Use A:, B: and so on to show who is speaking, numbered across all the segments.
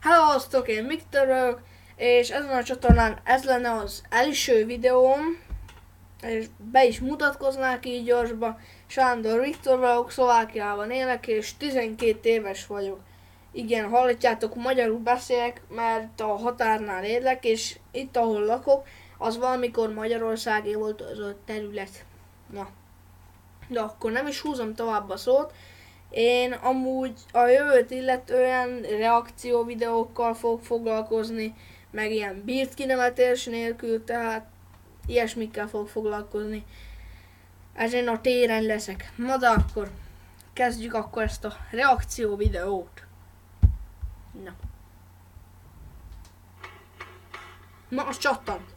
A: Hello, én Viktor vagyok, és ezen a csatornán ez lenne az első videóm, és be is mutatkoznák így gyorsba. Sándor Viktor vagyok, Szlovákiában élek, és 12 éves vagyok. Igen, hallhatjátok, magyarul beszélek, mert a határnál élek, és itt, ahol lakok, az valamikor Magyarországé volt az a terület. Na, de akkor nem is húzom tovább a szót. Én amúgy a jövőt illetően reakció videókkal fogok foglalkozni, meg ilyen bírt kinevetés nélkül, tehát ilyesmikkel fogok foglalkozni. Ezen a téren leszek. Na de akkor kezdjük akkor ezt a reakció videót. Na. Na, az csattant.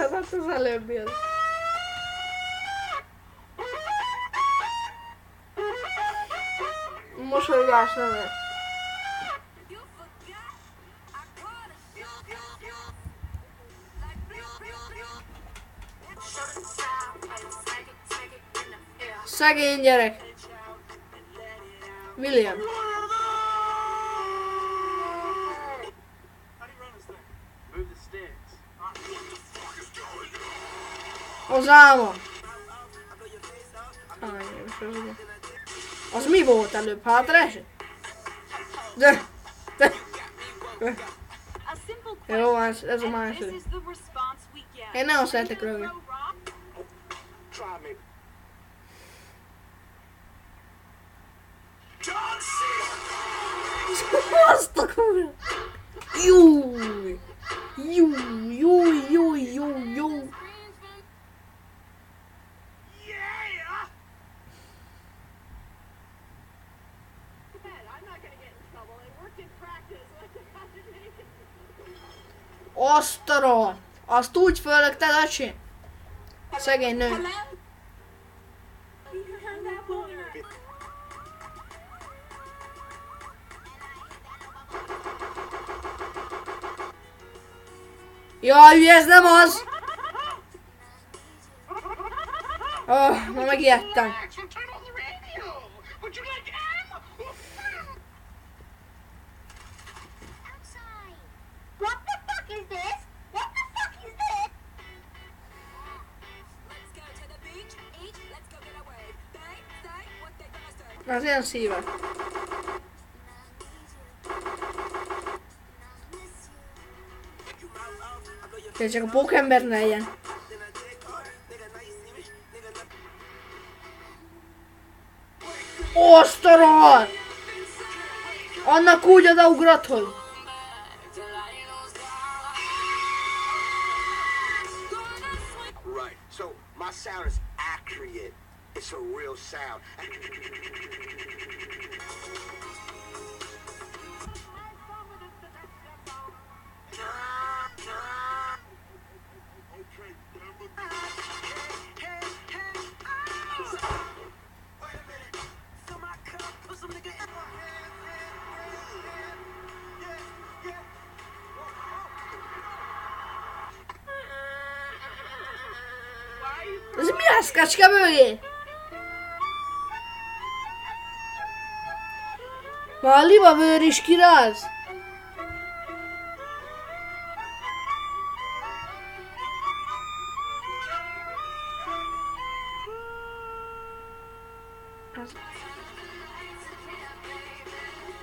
A: Aztán az előbbi az. Mosolygás nem lesz. Szegény gyerek. William. Az álma. Az mi volt előbb? Hátra esett? De. Jó, ez a második. Én nagyon szeretek rögni. Azt a kurva! Júj! Júj! Azt a rohadt! Azt úgy fölökted, öcsém! Szegény nő. Jaj, hülye, ez nem az! Ma megijedtem. Az ilyen szíve. De csak a pókember ne legyen. Azt a rohadt! Annak úgy odaugrott, hogy...
B: Right, so my sound is accurate. It's a real sound.
A: Ez mi az, kacska mögé? Ma a libabőr is kiráz.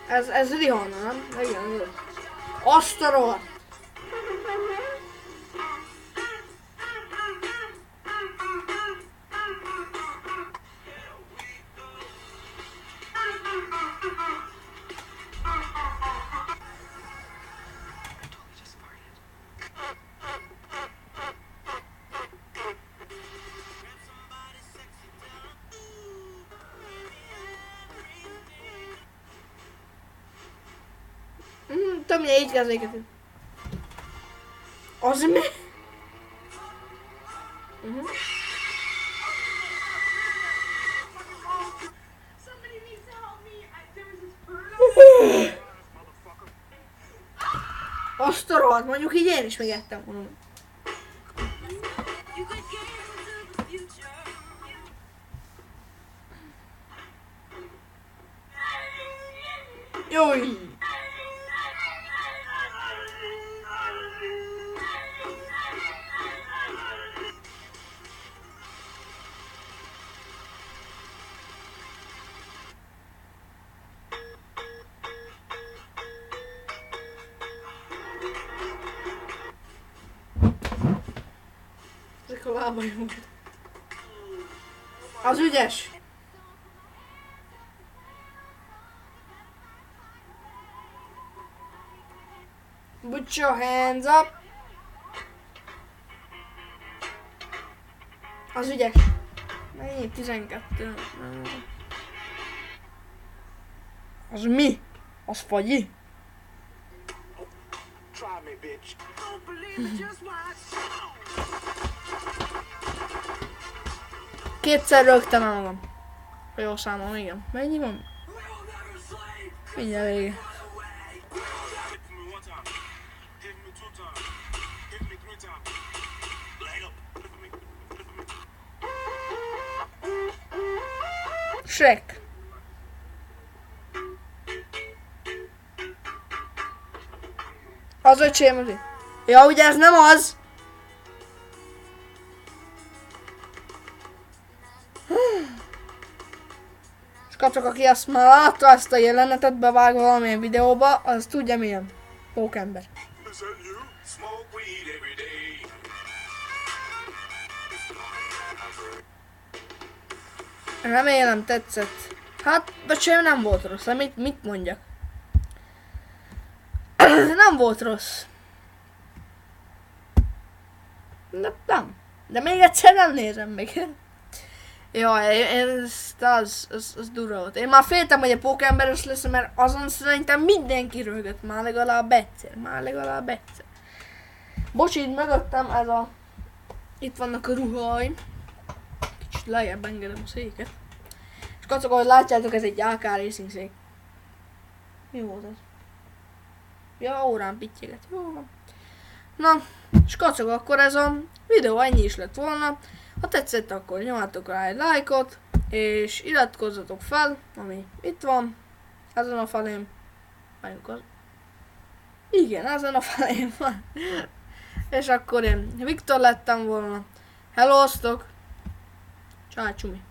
A: Ez Rihanna, nem? Igen. Azt a rohadt. Tudom, hogy így kezdődik. Az mi? Azt a rohadt, mondjuk így én is még ettem volna. Jój! Ezek a lábaim. Az ügyes! Put your hands up! Az ügyes! Mennyi? 12. Az mi? Az fagyi?
B: Try me, bitch.
A: Kétszer rögtem el magam. Jó számom, igen. Mennyi van? Mindjárt vége. Shrek. Az öcsém az. Ja, ugye ez nem az? És kacok, aki azt már látta ezt a jelenetet bevágva valamilyen videóba, az tudja milyen. Pókember. Remélem tetszett. Hát, öcsém nem volt rossz, mit mondjak? Nem volt rossz. Nem. De még egyszer nem nézem meg. Jaj, az durva volt. Én már féltem, hogy a pókemberes lesz, mert azon szerintem mindenki röhögött. Már legalább egyszer. Bocs, így mögöttem ez a... Itt vannak a ruháim. Kicsit lejjebb engedem a széket. És kacok, ahogy látjátok, ez egy AK Racing szék. Mi volt ez? Ja, órán pittyeget. Jó van. Na, és kacok, akkor ez a videó ennyi is lett volna. Ha tetszett, akkor nyomjátok rá egy lájkot, és iratkozzatok fel, ami itt van, ezen a felén. Igen, ezen a felén van. És akkor én Viktor lettem volna. Hellóztok! Csá, csumi!